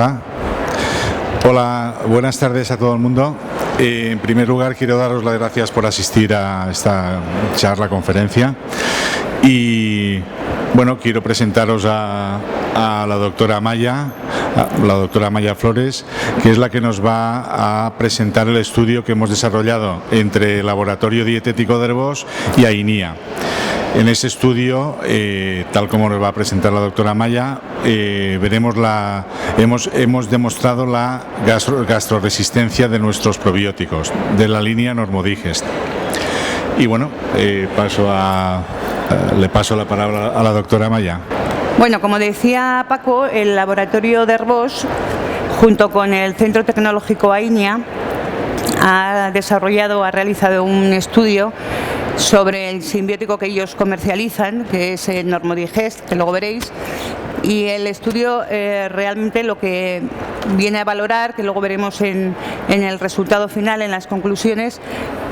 Hola. Hola, buenas tardes a todo el mundo. En primer lugar, quiero daros las gracias por asistir a esta conferencia. Y bueno, quiero presentaros a la doctora Amaya, Flores, que es la que nos va a presentar el estudio que hemos desarrollado entre el Laboratorio Dietético de Arbós y AINIA. En ese estudio, tal como nos va a presentar la doctora Amaya, hemos demostrado la gastroresistencia de nuestros probióticos, de la línea Normodigest. Y bueno, le paso la palabra a la doctora Amaya. Bueno, como decía Paco, el laboratorio de Arbós, junto con el Centro Tecnológico AINIA, ha realizado un estudio sobre el simbiótico que ellos comercializan, que es el Normodigest, que luego veréis. Y el estudio realmente lo que viene a valorar, que luego veremos en el resultado final, en las conclusiones,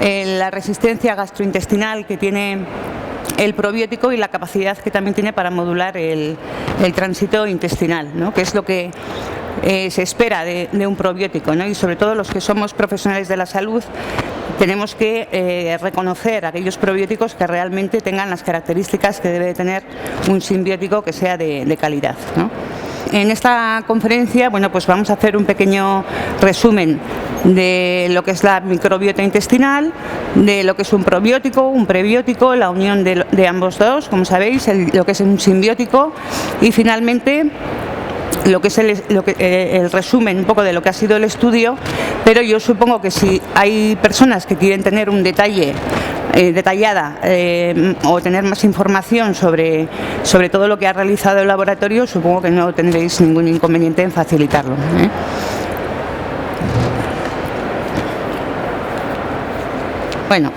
la resistencia gastrointestinal que tiene el probiótico y la capacidad que también tiene para modular el tránsito intestinal, ¿no? Que es lo que se espera de un probiótico, ¿no? Y sobre todo los que somos profesionales de la salud tenemos que reconocer aquellos probióticos que realmente tengan las características que debe tener un simbiótico que sea de calidad, ¿no? En esta conferencia, bueno, pues vamos a hacer un pequeño resumen de lo que es la microbiota intestinal, de lo que es un probiótico, un prebiótico, la unión de ambos dos, como sabéis, lo que es un simbiótico, y finalmente lo que es el resumen un poco de lo que ha sido el estudio. Pero yo supongo que si hay personas que quieren tener un detalle detallada o tener más información sobre todo lo que ha realizado el laboratorio, supongo que no tendréis ningún inconveniente en facilitarlo, ¿eh? Bueno,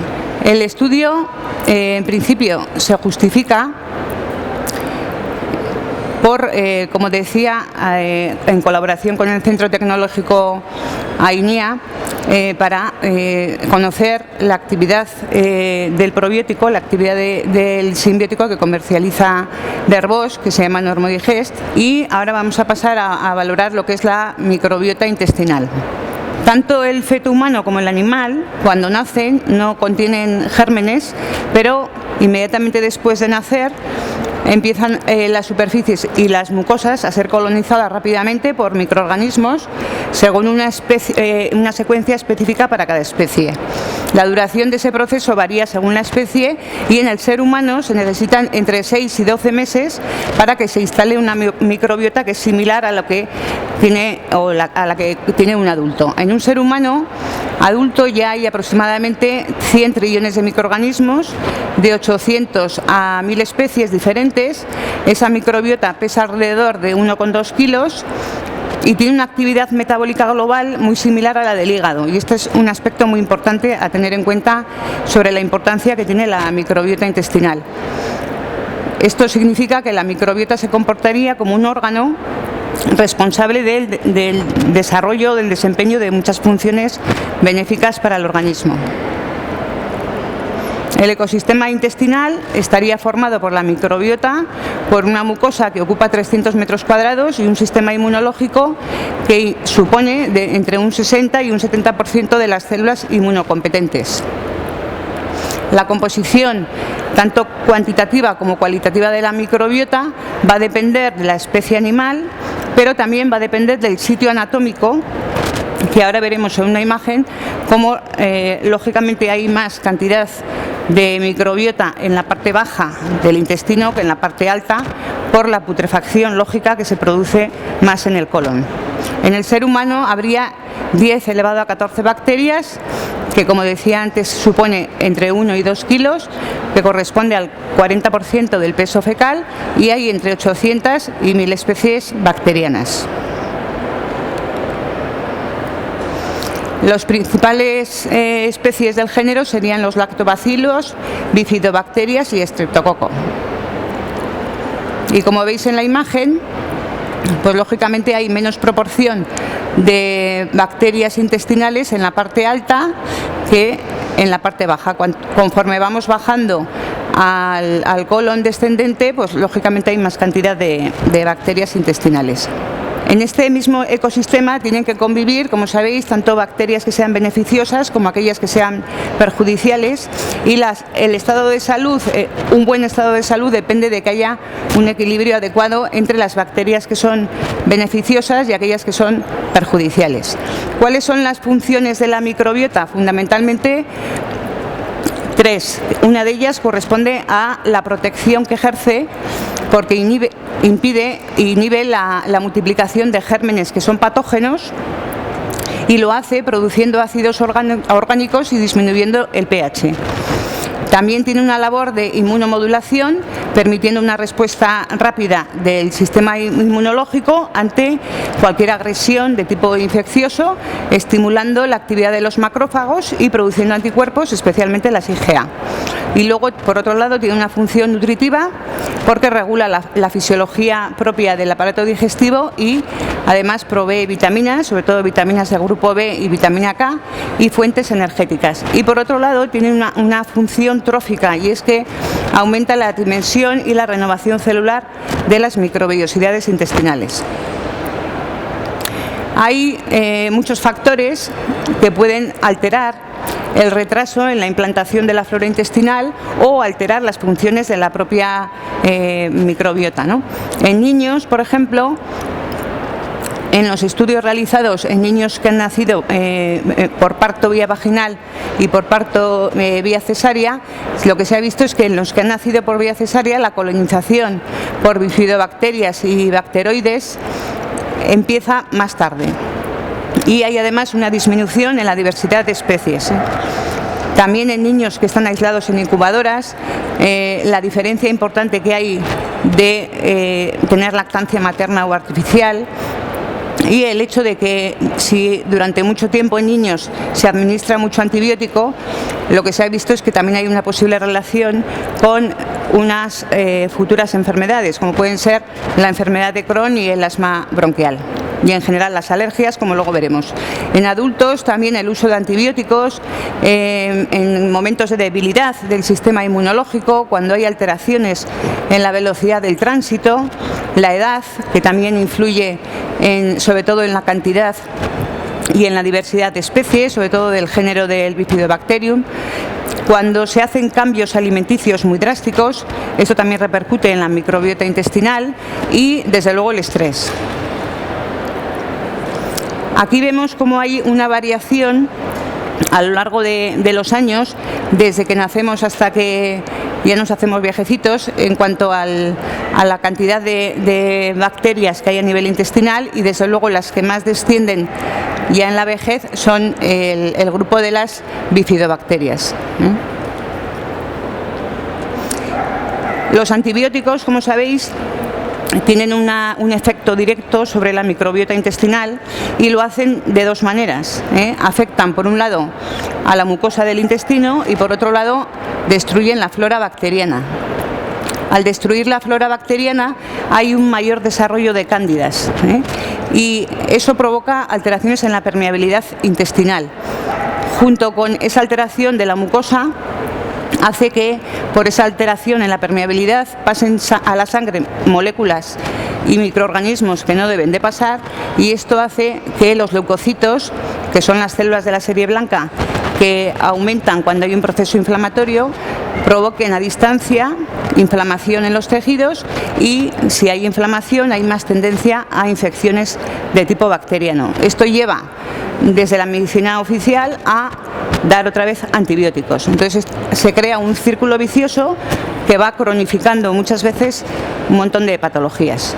el estudio en principio se justifica por, como decía, en colaboración con el Centro Tecnológico AINIA, para conocer la actividad del probiótico, la actividad del simbiótico que comercializa de Arbós, que se llama Normodigest. Y ahora vamos a pasar a valorar lo que es la microbiota intestinal. Tanto el feto humano como el animal, cuando nacen, no contienen gérmenes, pero inmediatamente después de nacer empiezan las superficies y las mucosas a ser colonizadas rápidamente por microorganismos según una secuencia específica para cada especie. La duración de ese proceso varía según la especie y en el ser humano se necesitan entre 6 y 12 meses para que se instale una microbiota que es similar a lo que tiene a la que tiene un adulto. En un ser humano adulto ya hay aproximadamente 100 trillones de microorganismos, de 800 a 1000 especies diferentes. Esa microbiota pesa alrededor de 1,2 kilos y tiene una actividad metabólica global muy similar a la del hígado. Y este es un aspecto muy importante a tener en cuenta sobre la importancia que tiene la microbiota intestinal. Esto significa que la microbiota se comportaría como un órgano responsable del desarrollo, del desempeño de muchas funciones benéficas para el organismo. El ecosistema intestinal estaría formado por la microbiota, por una mucosa que ocupa 300 metros cuadrados y un sistema inmunológico que supone entre un 60 y un 70% de las células inmunocompetentes. La composición, tanto cuantitativa como cualitativa de la microbiota, va a depender de la especie animal, pero también va a depender del sitio anatómico, que ahora veremos en una imagen, cómo lógicamente hay más cantidad de microbiota en la parte baja del intestino que en la parte alta, por la putrefacción lógica que se produce más en el colon. En el ser humano habría 10 elevado a 14 bacterias, que como decía antes supone entre 1 y 2 kilos, que corresponde al 40% del peso fecal, y hay entre 800 y 1000 especies bacterianas. Las principales especies del género serían los lactobacilos, bifidobacterias y streptococo. Y como veis en la imagen, pues lógicamente hay menos proporción de bacterias intestinales en la parte alta que en la parte baja. Conforme vamos bajando al colon descendente, pues lógicamente hay más cantidad de bacterias intestinales. En este mismo ecosistema tienen que convivir, como sabéis, tanto bacterias que sean beneficiosas como aquellas que sean perjudiciales, y el estado de salud, un buen estado de salud depende de que haya un equilibrio adecuado entre las bacterias que son beneficiosas y aquellas que son perjudiciales. ¿Cuáles son las funciones de la microbiota? Fundamentalmente 3. Una de ellas corresponde a la protección que ejerce, porque inhibe la multiplicación de gérmenes que son patógenos, y lo hace produciendo ácidos orgánicos y disminuyendo el pH. También tiene una labor de inmunomodulación, permitiendo una respuesta rápida del sistema inmunológico ante cualquier agresión de tipo infeccioso, estimulando la actividad de los macrófagos y produciendo anticuerpos, especialmente las IgA. Y luego, por otro lado, tiene una función nutritiva porque regula la fisiología propia del aparato digestivo y además provee vitaminas, sobre todo vitaminas del grupo B y vitamina K, y fuentes energéticas. Y por otro lado, tiene una función trófica, y es que aumenta la dimensión y la renovación celular de las microvellosidades intestinales. Hay muchos factores que pueden alterar el retraso en la implantación de la flora intestinal o alterar las funciones de la propia microbiota, ¿no? En niños, por ejemplo, en los estudios realizados en niños que han nacido por parto vía vaginal y por parto vía cesárea, lo que se ha visto es que en los que han nacido por vía cesárea, la colonización por bifidobacterias y bacteroides empieza más tarde. Y hay además una disminución en la diversidad de especies. También en niños que están aislados en incubadoras, la diferencia importante que hay de tener lactancia materna o artificial, y el hecho de que si durante mucho tiempo en niños se administra mucho antibiótico, lo que se ha visto es que también hay una posible relación con unas futuras enfermedades, como pueden ser la enfermedad de Crohn y el asma bronquial, y en general las alergias, como luego veremos. En adultos también el uso de antibióticos en momentos de debilidad del sistema inmunológico, cuando hay alteraciones en la velocidad del tránsito, la edad, que también influye sobre todo en la cantidad y en la diversidad de especies, sobre todo del género del Bifidobacterium. Cuando se hacen cambios alimenticios muy drásticos, esto también repercute en la microbiota intestinal, y desde luego el estrés. Aquí vemos cómo hay una variación a lo largo de los años, desde que nacemos hasta que ya nos hacemos viejecitos, en cuanto a la cantidad de bacterias que hay a nivel intestinal, y desde luego las que más descienden ya en la vejez son el grupo de las bifidobacterias. Los antibióticos, como sabéis, tienen un efecto directo sobre la microbiota intestinal, y lo hacen de dos maneras. Afectan, por un lado, a la mucosa del intestino, y por otro lado destruyen la flora bacteriana. Al destruir la flora bacteriana hay un mayor desarrollo de cándidas, y eso provoca alteraciones en la permeabilidad intestinal. Junto con esa alteración de la mucosa, hace que por esa alteración en la permeabilidad pasen a la sangre moléculas y microorganismos que no deben de pasar, y esto hace que los leucocitos, que son las células de la serie blanca que aumentan cuando hay un proceso inflamatorio, provoquen a distancia inflamación en los tejidos, y si hay inflamación hay más tendencia a infecciones de tipo bacteriano. Esto lleva desde la medicina oficial a dar otra vez antibióticos. Entonces se crea un círculo vicioso que va cronificando muchas veces un montón de patologías.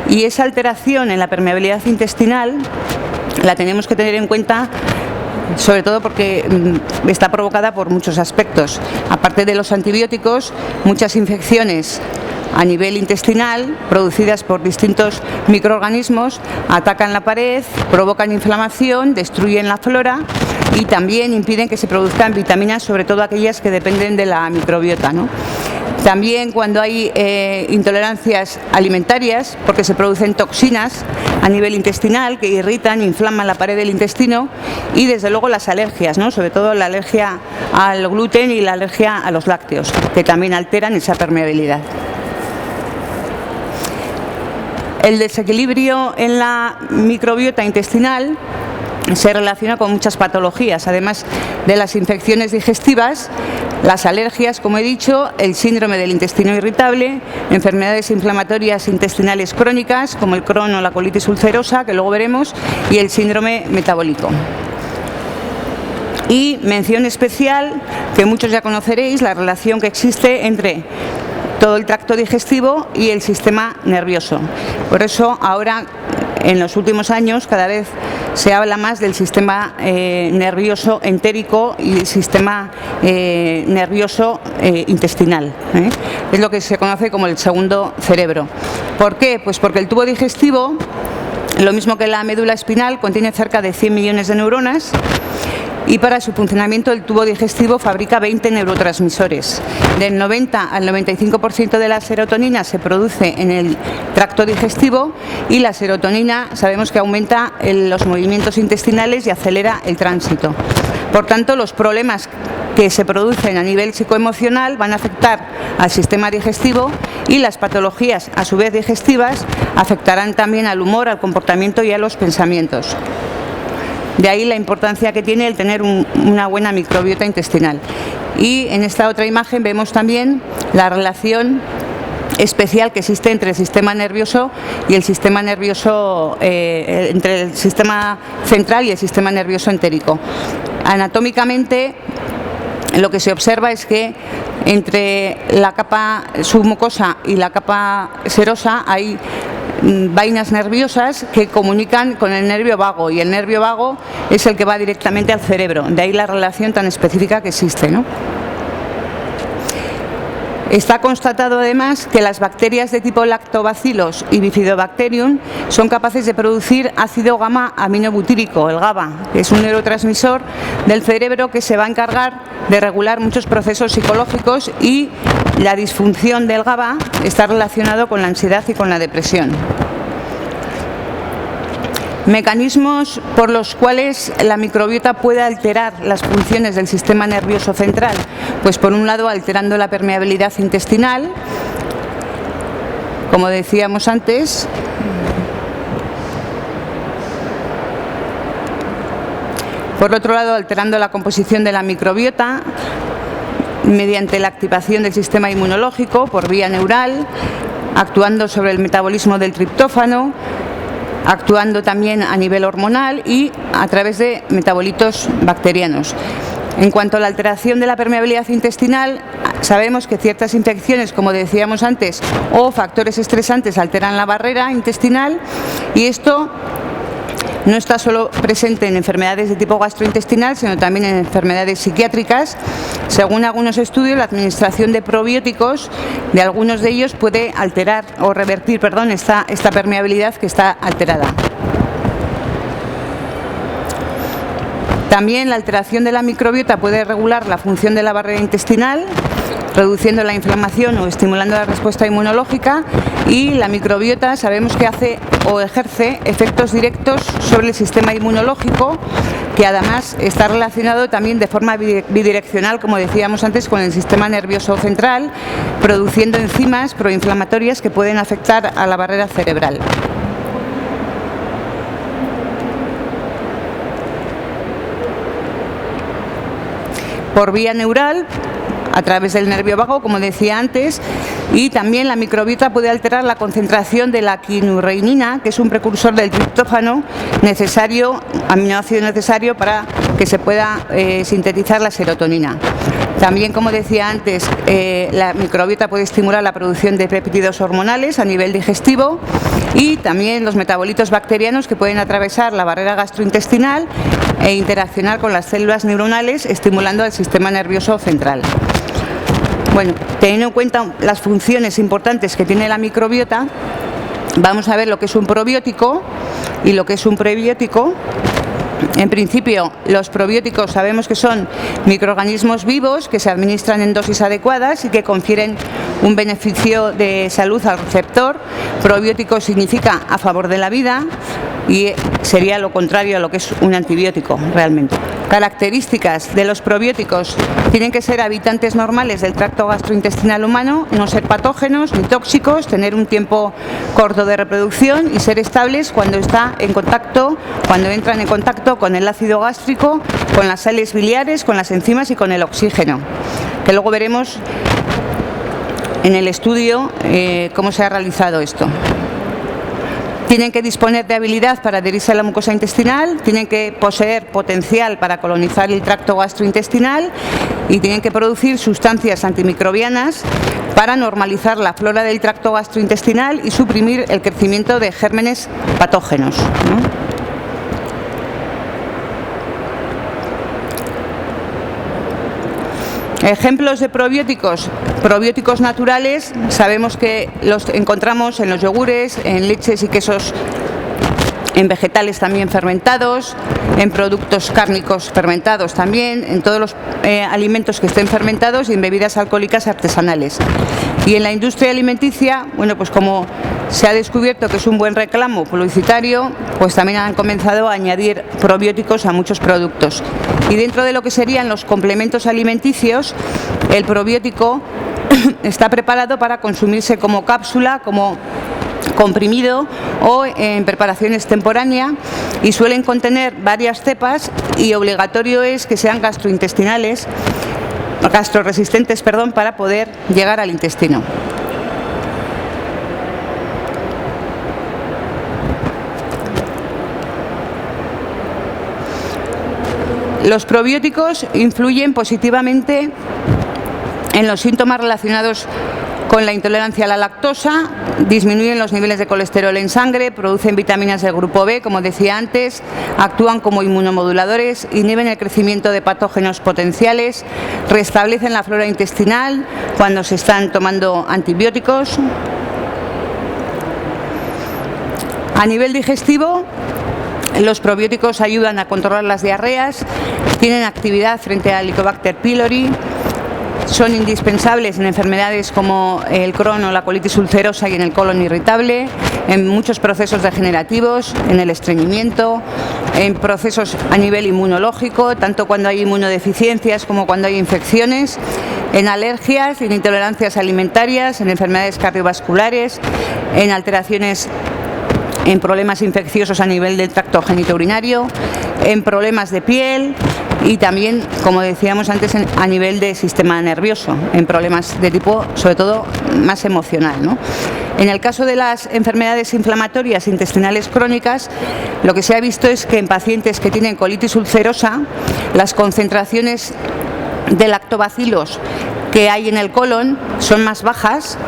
Y esa alteración en la permeabilidad intestinal la tenemos que tener en cuenta, sobre todo porque está provocada por muchos aspectos. Aparte de los antibióticos, muchas infecciones a nivel intestinal, producidas por distintos microorganismos, atacan la pared, provocan inflamación, destruyen la flora y también impiden que se produzcan vitaminas, sobre todo aquellas que dependen de la microbiota, ¿no? También cuando hay intolerancias alimentarias, porque se producen toxinas a nivel intestinal que irritan, inflaman la pared del intestino, y desde luego las alergias, ¿no? Sobre todo la alergia al gluten y la alergia a los lácteos, que también alteran esa permeabilidad. El desequilibrio en la microbiota intestinal se relaciona con muchas patologías, además de las infecciones digestivas, las alergias, como he dicho, el síndrome del intestino irritable, enfermedades inflamatorias intestinales crónicas, como el Crohn o la colitis ulcerosa, que luego veremos, y el síndrome metabólico. Y mención especial, que muchos ya conoceréis, la relación que existe entre todo el tracto digestivo y el sistema nervioso. Por eso ahora, en los últimos años, cada vez se habla más del sistema nervioso entérico y el sistema nervioso intestinal. Es lo que se conoce como el segundo cerebro. ¿Por qué? Pues porque el tubo digestivo, lo mismo que la médula espinal, contiene cerca de 100 millones de neuronas. Y para su funcionamiento el tubo digestivo fabrica 20 neurotransmisores. Del 90 al 95% de la serotonina se produce en el tracto digestivo y la serotonina sabemos que aumenta los movimientos intestinales y acelera el tránsito. Por tanto, los problemas que se producen a nivel psicoemocional van a afectar al sistema digestivo y las patologías, a su vez digestivas, afectarán también al humor, al comportamiento y a los pensamientos. De ahí la importancia que tiene el tener una buena microbiota intestinal. Y en esta otra imagen vemos también la relación especial que existe entre el sistema nervioso y el sistema nervioso, entre el sistema central y el sistema nervioso entérico. Anatómicamente, lo que se observa es que entre la capa submucosa y la capa serosa hay vainas nerviosas que comunican con el nervio vago, y el nervio vago es el que va directamente al cerebro. De ahí la relación tan específica que existe, ¿no? Está constatado además que las bacterias de tipo Lactobacillus y Bifidobacterium son capaces de producir ácido gamma aminobutírico, el GABA, que es un neurotransmisor del cerebro que se va a encargar de regular muchos procesos psicológicos, y la disfunción del GABA está relacionado con la ansiedad y con la depresión. Mecanismos por los cuales la microbiota puede alterar las funciones del sistema nervioso central. Pues por un lado alterando la permeabilidad intestinal, como decíamos antes. Por otro lado, alterando la composición de la microbiota mediante la activación del sistema inmunológico por vía neural, actuando sobre el metabolismo del triptófano, actuando también a nivel hormonal y a través de metabolitos bacterianos. En cuanto a la alteración de la permeabilidad intestinal, sabemos que ciertas infecciones, como decíamos antes, o factores estresantes alteran la barrera intestinal, y esto no está solo presente en enfermedades de tipo gastrointestinal, sino también en enfermedades psiquiátricas. Según algunos estudios, la administración de probióticos, de algunos de ellos, puede alterar o revertir, esta permeabilidad que está alterada. También la alteración de la microbiota puede regular la función de la barrera intestinal, reduciendo la inflamación o estimulando la respuesta inmunológica, y la microbiota sabemos que hace o ejerce efectos directos sobre el sistema inmunológico, que además está relacionado también de forma bidireccional, como decíamos antes, con el sistema nervioso central, produciendo enzimas proinflamatorias que pueden afectar a la barrera cerebral. Por vía neural, a través del nervio vago, como decía antes, y también la microbiota puede alterar la concentración de la quinureinina, que es un precursor del triptófano aminoácido necesario para que se pueda sintetizar la serotonina. También, como decía antes, la microbiota puede estimular la producción de péptidos hormonales a nivel digestivo, y también los metabolitos bacterianos que pueden atravesar la barrera gastrointestinal e interaccionar con las células neuronales, estimulando al sistema nervioso central. Bueno, teniendo en cuenta las funciones importantes que tiene la microbiota, vamos a ver lo que es un probiótico y lo que es un prebiótico. En principio, los probióticos sabemos que son microorganismos vivos que se administran en dosis adecuadas y que confieren un beneficio de salud al receptor. Probiótico significa a favor de la vida, y sería lo contrario a lo que es un antibiótico realmente. Características de los probióticos: tienen que ser habitantes normales del tracto gastrointestinal humano, no ser patógenos ni tóxicos, tener un tiempo corto de reproducción y ser estables cuando entran en contacto con el ácido gástrico, con las sales biliares, con las enzimas y con el oxígeno, que luego veremos en el estudio cómo se ha realizado esto. Tienen que disponer de habilidad para adherirse a la mucosa intestinal, tienen que poseer potencial para colonizar el tracto gastrointestinal y tienen que producir sustancias antimicrobianas para normalizar la flora del tracto gastrointestinal y suprimir el crecimiento de gérmenes patógenos, ¿no? Ejemplos de probióticos. Probióticos naturales, sabemos que los encontramos en los yogures, en leches y quesos, en vegetales también fermentados, en productos cárnicos fermentados también, en todos los alimentos que estén fermentados y en bebidas alcohólicas artesanales. Y en la industria alimenticia, bueno, pues como se ha descubierto que es un buen reclamo publicitario, pues también han comenzado a añadir probióticos a muchos productos. Y dentro de lo que serían los complementos alimenticios, el probiótico está preparado para consumirse como cápsula, como comprimido o en preparación extemporánea, y suelen contener varias cepas, y obligatorio es que sean gastroresistentes, para poder llegar al intestino. Los probióticos influyen positivamente en los síntomas relacionados con la intolerancia a la lactosa, disminuyen los niveles de colesterol en sangre, producen vitaminas del grupo B, como decía antes, actúan como inmunomoduladores, inhiben el crecimiento de patógenos potenciales, restablecen la flora intestinal cuando se están tomando antibióticos. A nivel digestivo, los probióticos ayudan a controlar las diarreas, tienen actividad frente al Helicobacter pylori, son indispensables en enfermedades como el Crohn o la colitis ulcerosa y en el colon irritable, en muchos procesos degenerativos, en el estreñimiento, en procesos a nivel inmunológico, tanto cuando hay inmunodeficiencias como cuando hay infecciones, en alergias, en intolerancias alimentarias, en enfermedades cardiovasculares, en alteraciones, en problemas infecciosos a nivel del tracto genitourinario, en problemas de piel y también, como decíamos antes, a nivel de sistema nervioso, en problemas de tipo, sobre todo, más emocional, ¿no? En el caso de las enfermedades inflamatorias intestinales crónicas, lo que se ha visto es que en pacientes que tienen colitis ulcerosa, las concentraciones de lactobacilos que hay en el colon son más bajas,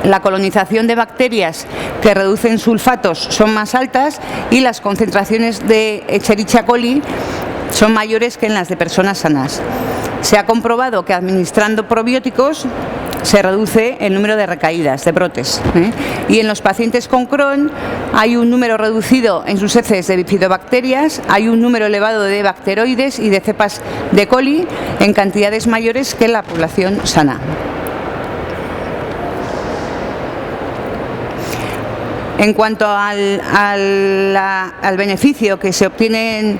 la colonización de bacterias que reducen sulfatos son más altas y las concentraciones de Escherichia coli son mayores que en las de personas sanas. Se ha comprobado que administrando probióticos se reduce el número de recaídas, de brotes, Y en los pacientes con Crohn hay un número reducido en sus heces de bifidobacterias, hay un número elevado de bacteroides y de cepas de coli en cantidades mayores que en la población sana. En cuanto al beneficio que se obtiene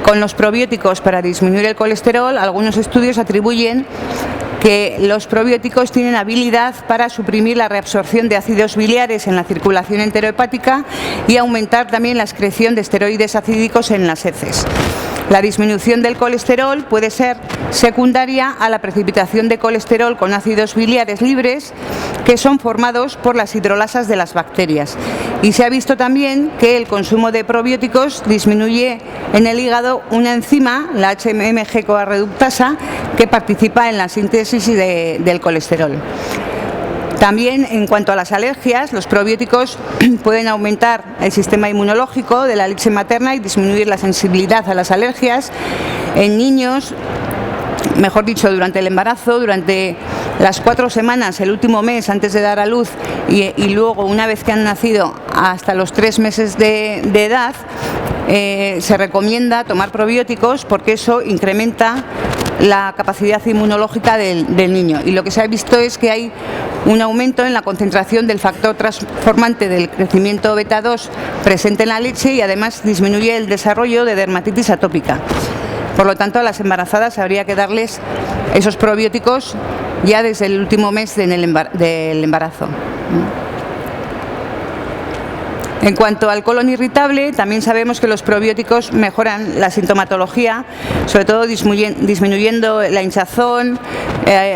con los probióticos para disminuir el colesterol, algunos estudios atribuyen que los probióticos tienen habilidad para suprimir la reabsorción de ácidos biliares en la circulación enterohepática y aumentar también la excreción de esteroides acídicos en las heces. La disminución del colesterol puede ser secundaria a la precipitación de colesterol con ácidos biliares libres que son formados por las hidrolasas de las bacterias. Y se ha visto también que el consumo de probióticos disminuye en el hígado una enzima, la HMG-CoA reductasa, que participa en la síntesis del colesterol. También, en cuanto a las alergias, los probióticos pueden aumentar el sistema inmunológico de la leche materna y disminuir la sensibilidad a las alergias en niños, mejor dicho, durante el embarazo, durante las 4 semanas, el último mes antes de dar a luz y luego, una vez que han nacido, hasta los 3 meses de edad, se recomienda tomar probióticos porque eso incrementa la capacidad inmunológica del niño. Y lo que se ha visto es que hay un aumento en la concentración del factor transformante del crecimiento beta 2 presente en la leche y además disminuye el desarrollo de dermatitis atópica. Por lo tanto, a las embarazadas habría que darles esos probióticos ya desde el último mes del embarazo. En cuanto al colon irritable, también sabemos que los probióticos mejoran la sintomatología, sobre todo disminuyendo la hinchazón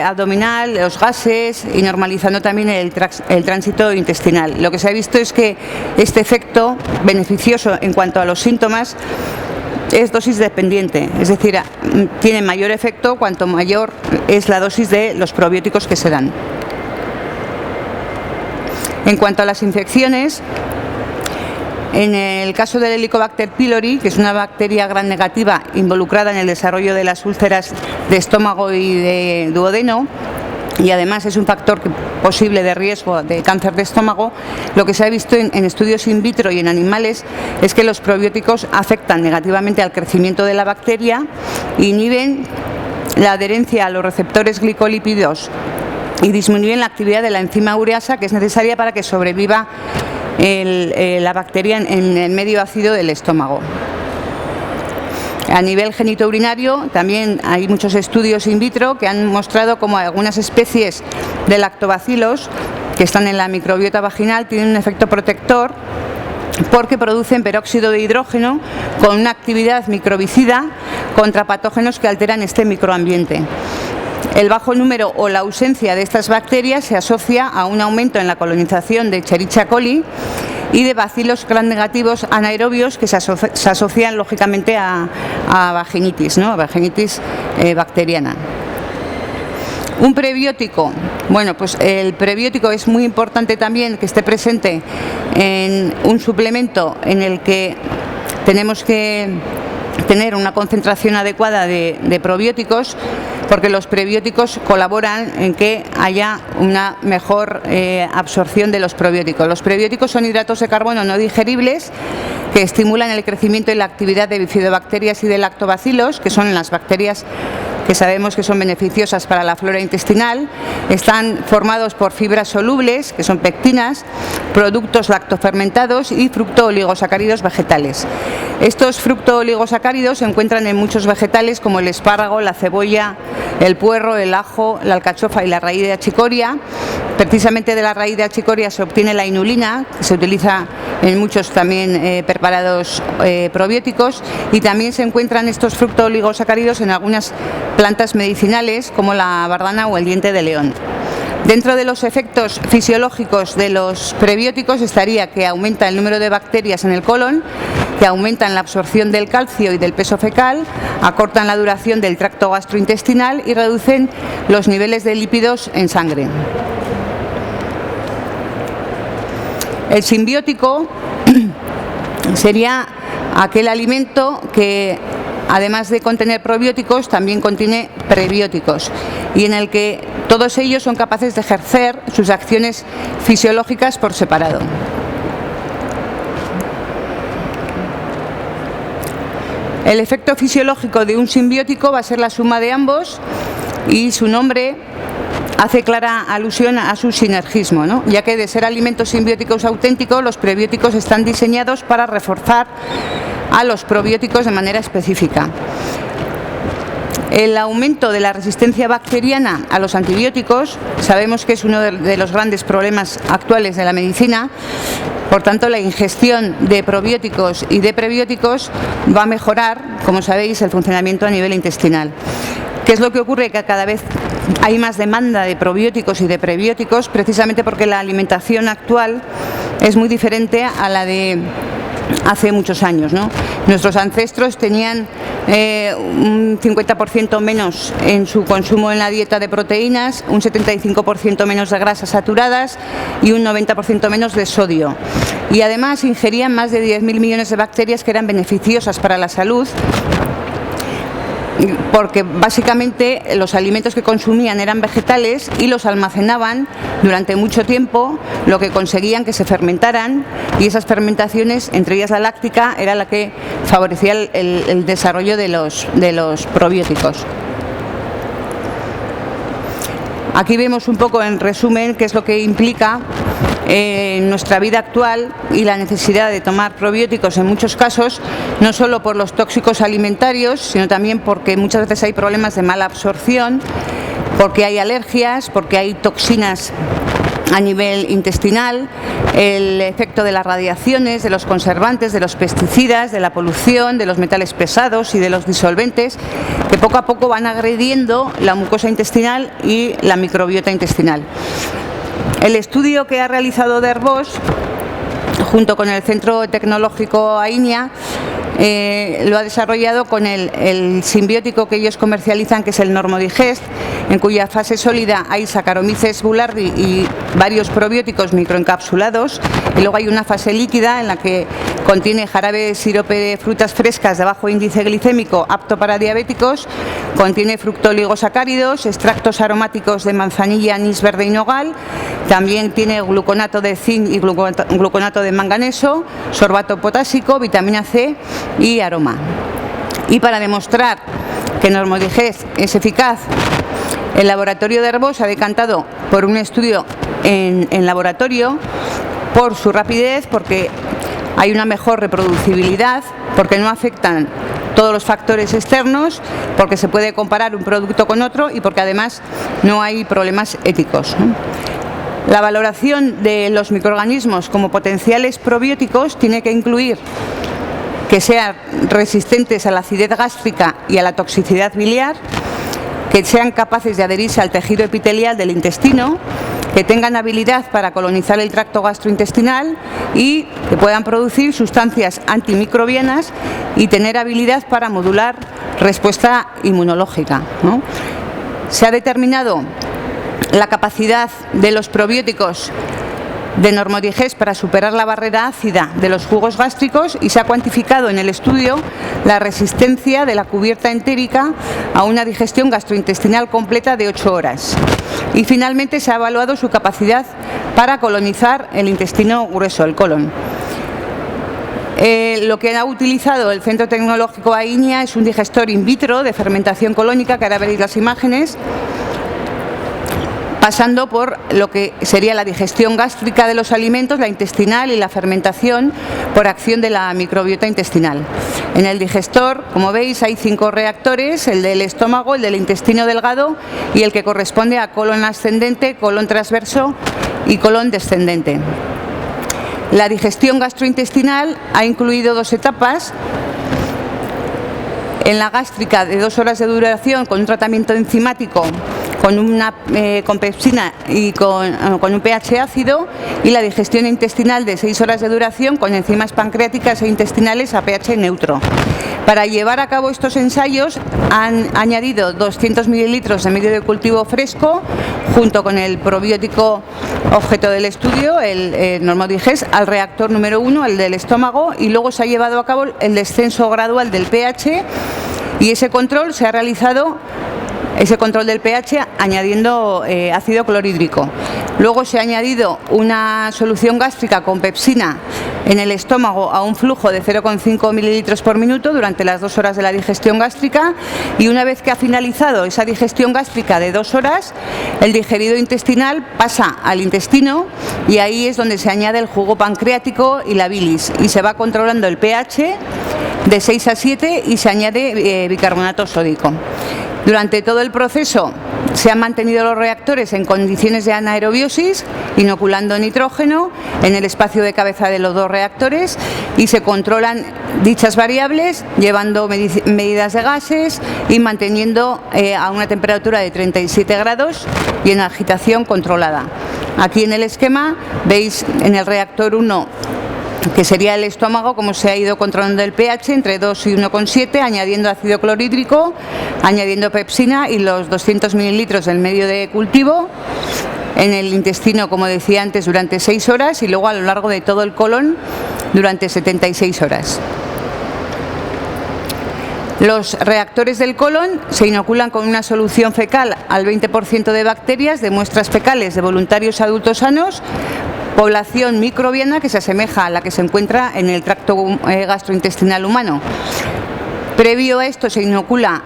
abdominal, los gases y normalizando también el tránsito intestinal. Lo que se ha visto es que este efecto beneficioso en cuanto a los síntomas es dosis dependiente, es decir, tiene mayor efecto cuanto mayor es la dosis de los probióticos que se dan. En cuanto a las infecciones, en el caso del Helicobacter pylori, que es una bacteria gram negativa involucrada en el desarrollo de las úlceras de estómago y de duodeno, y además es un factor posible de riesgo de cáncer de estómago, lo que se ha visto en estudios in vitro y en animales es que los probióticos afectan negativamente al crecimiento de la bacteria, inhiben la adherencia a los receptores glicolípidos y disminuyen la actividad de la enzima ureasa, que es necesaria para que sobreviva la bacteria en el medio ácido del estómago. A nivel genitourinario también hay muchos estudios in vitro que han mostrado cómo algunas especies de lactobacilos que están en la microbiota vaginal tienen un efecto protector porque producen peróxido de hidrógeno con una actividad microbicida contra patógenos que alteran este microambiente. El bajo número o la ausencia de estas bacterias se asocia a un aumento en la colonización de Escherichia coli y de bacilos gram negativos anaerobios que se asocian lógicamente a vaginitis, ¿no? A vaginitis bacteriana. Un prebiótico, bueno, pues el prebiótico es muy importante también que esté presente en un suplemento en el que tenemos que tener una concentración adecuada de probióticos, porque los prebióticos colaboran en que haya una mejor absorción de los probióticos. Los prebióticos son hidratos de carbono no digeribles que estimulan el crecimiento y la actividad de bifidobacterias y de lactobacilos, que son las bacterias que sabemos que son beneficiosas para la flora intestinal. Están formados por fibras solubles, que son pectinas, productos lactofermentados y fructooligosacáridos vegetales. Estos fructooligosacáridos se encuentran en muchos vegetales como el espárrago, la cebolla, el puerro, el ajo, la alcachofa y la raíz de achicoria. Precisamente de la raíz de achicoria se obtiene la inulina, que se utiliza en muchos también preparados probióticos, y también se encuentran estos fructooligosacáridos en algunas plantas medicinales como la bardana o el diente de león. Dentro de los efectos fisiológicos de los prebióticos estaría que aumenta el número de bacterias en el colon, que aumentan la absorción del calcio y del peso fecal, acortan la duración del tracto gastrointestinal y reducen los niveles de lípidos en sangre. El simbiótico sería aquel alimento que, además de contener probióticos, también contiene prebióticos y en el que todos ellos son capaces de ejercer sus acciones fisiológicas por separado. El efecto fisiológico de un simbiótico va a ser la suma de ambos y su nombre hace clara alusión a su sinergismo, ¿no? Ya que de ser alimentos simbióticos auténticos, los prebióticos están diseñados para reforzar a los probióticos de manera específica. El aumento de la resistencia bacteriana a los antibióticos sabemos que es uno de los grandes problemas actuales de la medicina. Por tanto, la ingestión de probióticos y de prebióticos va a mejorar, como sabéis, el funcionamiento a nivel intestinal. ¿Qué es lo que ocurre? Que cada vez hay más demanda de probióticos y de prebióticos, precisamente porque la alimentación actual es muy diferente a la de hace muchos años, ¿no? Nuestros ancestros tenían un 50% menos en su consumo en la dieta de proteínas, un 75% menos de grasas saturadas y un 90% menos de sodio. Y además ingerían más de 10.000 millones de bacterias que eran beneficiosas para la salud, porque básicamente los alimentos que consumían eran vegetales y los almacenaban durante mucho tiempo, lo que conseguían que se fermentaran, y esas fermentaciones, entre ellas la láctica, era la que favorecía el desarrollo de los probióticos. Aquí vemos un poco en resumen qué es lo que implica nuestra vida actual y la necesidad de tomar probióticos en muchos casos, no solo por los tóxicos alimentarios, sino también porque muchas veces hay problemas de mala absorción, porque hay alergias, porque hay toxinas a nivel intestinal, el efecto de las radiaciones, de los conservantes, de los pesticidas, de la polución, de los metales pesados y de los disolventes, que poco a poco van agrediendo la mucosa intestinal y la microbiota intestinal. El estudio que ha realizado Derbos, junto con el Centro Tecnológico AINIA, lo ha desarrollado con el simbiótico que ellos comercializan, que es el Normodigest, en cuya fase sólida hay Saccharomyces boulardii y varios probióticos microencapsulados, y luego hay una fase líquida en la que contiene jarabe de sirope de frutas frescas de bajo índice glicémico apto para diabéticos, contiene fructooligosacáridos, extractos aromáticos de manzanilla, anís verde y nogal, también tiene gluconato de zinc y gluconato de manganeso, sorbato potásico, vitamina C y aroma. Y para demostrar que Normodigest es eficaz, el laboratorio de Derbos se ha decantado por un estudio en laboratorio, por su rapidez, porque hay una mejor reproducibilidad, porque no afectan todos los factores externos, porque se puede comparar un producto con otro y porque además no hay problemas éticos. La valoración de los microorganismos como potenciales probióticos tiene que incluir que sean resistentes a la acidez gástrica y a la toxicidad biliar, que sean capaces de adherirse al tejido epitelial del intestino, que tengan habilidad para colonizar el tracto gastrointestinal y que puedan producir sustancias antimicrobianas y tener habilidad para modular respuesta inmunológica, ¿no? Se ha determinado la capacidad de los probióticos de Normodigest para superar la barrera ácida de los jugos gástricos y se ha cuantificado en el estudio la resistencia de la cubierta entérica a una digestión gastrointestinal completa de 8 horas. Y finalmente se ha evaluado su capacidad para colonizar el intestino grueso, el colon. Lo que ha utilizado el Centro Tecnológico AINIA es un digestor in vitro de fermentación colónica, que ahora veréis las imágenes, pasando por lo que sería la digestión gástrica de los alimentos, la intestinal y la fermentación por acción de la microbiota intestinal. En el digestor, como veis, hay 5 reactores, el del estómago, el del intestino delgado y el que corresponde a colon ascendente, colon transverso y colon descendente. La digestión gastrointestinal ha incluido 2 etapas. En la gástrica, de 2 horas de duración, con un tratamiento enzimático, con pepsina y con un pH ácido, y la digestión intestinal de 6 horas de duración con enzimas pancreáticas e intestinales a pH neutro. Para llevar a cabo estos ensayos han añadido 200 mililitros de medio de cultivo fresco junto con el probiótico objeto del estudio, el Normodigest, al reactor número 1, el del estómago, y luego se ha llevado a cabo el descenso gradual del pH, y ese control se ha realizado, ese control del pH, añadiendo ácido clorhídrico. Luego se ha añadido una solución gástrica con pepsina en el estómago a un flujo de 0,5 mililitros por minuto durante las 2 horas de la digestión gástrica, y una vez que ha finalizado esa digestión gástrica de 2 horas, el digerido intestinal pasa al intestino y ahí es donde se añade el jugo pancreático y la bilis, y se va controlando el pH de 6 a 7 y se añade bicarbonato sódico. Durante todo el proceso se han mantenido los reactores en condiciones de anaerobiosis, inoculando nitrógeno en el espacio de cabeza de los 2 reactores, y se controlan dichas variables llevando medidas de gases y manteniendo a una temperatura de 37 grados y en agitación controlada. Aquí en el esquema veis en el reactor 1, que sería el estómago, como se ha ido controlando el pH entre 2 y 1,7, añadiendo ácido clorhídrico, añadiendo pepsina y los 200 mililitros del medio de cultivo. En el intestino, como decía antes, durante 6 horas, y luego a lo largo de todo el colon durante 76 horas. Los reactores del colon se inoculan con una solución fecal al 20% de bacterias de muestras fecales de voluntarios adultos sanos, población microbiana que se asemeja a la que se encuentra en el tracto gastrointestinal humano. Previo a esto se inocula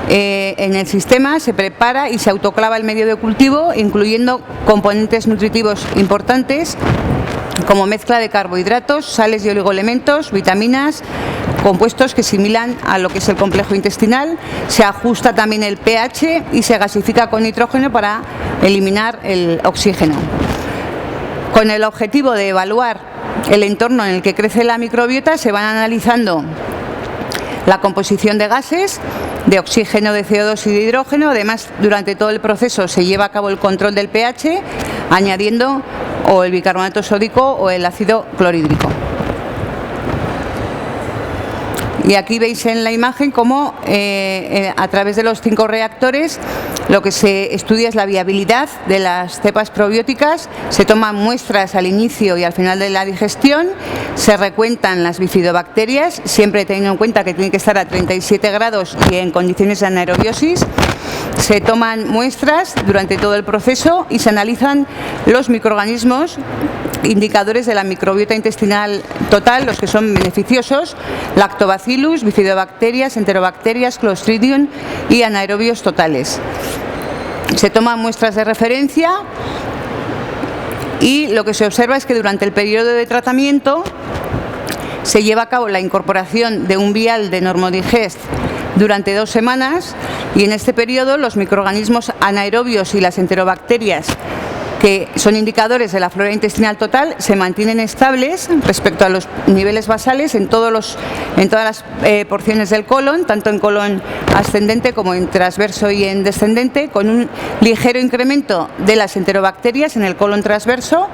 en el sistema, se prepara y se autoclava el medio de cultivo, incluyendo componentes nutritivos importantes como mezcla de carbohidratos, sales y oligoelementos, vitaminas, compuestos que similan a lo que es el complejo intestinal. Se ajusta también el pH y se gasifica con nitrógeno para eliminar el oxígeno. Con el objetivo de evaluar el entorno en el que crece la microbiota, se van analizando la composición de gases, de oxígeno, de CO2 y de hidrógeno. Además, durante todo el proceso se lleva a cabo el control del pH, añadiendo o el bicarbonato sódico o el ácido clorhídrico. Y aquí veis en la imagen cómo a través de los 5 reactores lo que se estudia es la viabilidad de las cepas probióticas. Se toman muestras al inicio y al final de la digestión, se recuentan las bifidobacterias, siempre teniendo en cuenta que tienen que estar a 37 grados y en condiciones de anaerobiosis. Se toman muestras durante todo el proceso y se analizan los microorganismos indicadores de la microbiota intestinal total, los que son beneficiosos: Lactobacillus, bifidobacterias, enterobacterias, Clostridium y anaerobios totales. Se toman muestras de referencia y lo que se observa es que durante el periodo de tratamiento se lleva a cabo la incorporación de un vial de Normodigest durante 2 semanas, y en este periodo los microorganismos anaerobios y las enterobacterias, que son indicadores de la flora intestinal total, se mantienen estables respecto a los niveles basales en todas las porciones del colon, tanto en colon ascendente como en transverso y en descendente, con un ligero incremento de las enterobacterias en el colon transverso,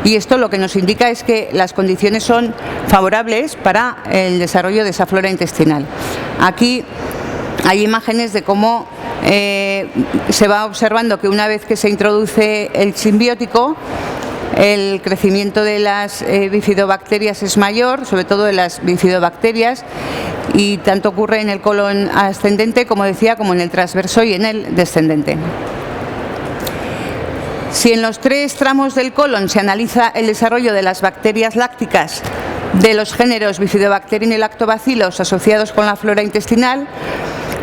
y esto lo que nos indica es que las condiciones son favorables para el desarrollo de esa flora intestinal. Aquí hay imágenes de cómo se va observando que una vez que se introduce el simbiótico, el crecimiento de las bifidobacterias es mayor, sobre todo de las bifidobacterias, y tanto ocurre en el colon ascendente, como decía, como en el transverso y en el descendente. Si en los 3 tramos del colon se analiza el desarrollo de las bacterias lácticas de los géneros Bifidobacterium y Lactobacillus asociados con la flora intestinal,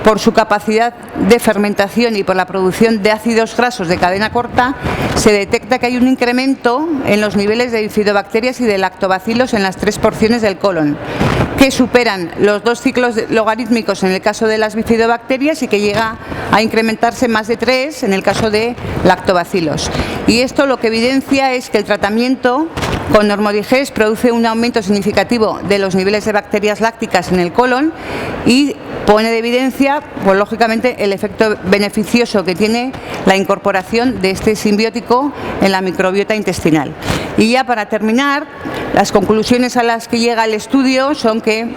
por su capacidad de fermentación y por la producción de ácidos grasos de cadena corta, se detecta que hay un incremento en los niveles de bifidobacterias y de lactobacilos en las 3 porciones del colon, que superan los 2 ciclos logarítmicos en el caso de las bifidobacterias y que llega a incrementarse más de 3 en el caso de lactobacilos. Y esto lo que evidencia es que el tratamiento con Normodigest produce un aumento significativo de los niveles de bacterias lácticas en el colon y pone de evidencia, pues lógicamente, el efecto beneficioso que tiene la incorporación de este simbiótico en la microbiota intestinal. Y ya para terminar, las conclusiones a las que llega el estudio son que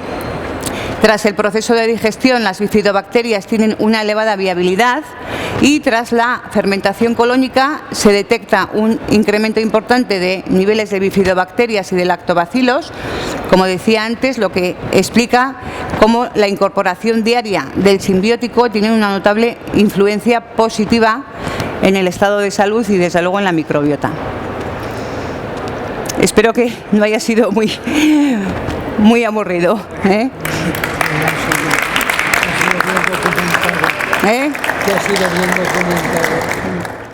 tras el proceso de digestión las bifidobacterias tienen una elevada viabilidad, y tras la fermentación colónica se detecta un incremento importante de niveles de bifidobacterias y de lactobacilos, como decía antes, lo que explica cómo la incorporación diaria del simbiótico tiene una notable influencia positiva en el estado de salud y desde luego en la microbiota. Espero que no haya sido muy aburrido, ¿eh? Que ha sido bien documentado.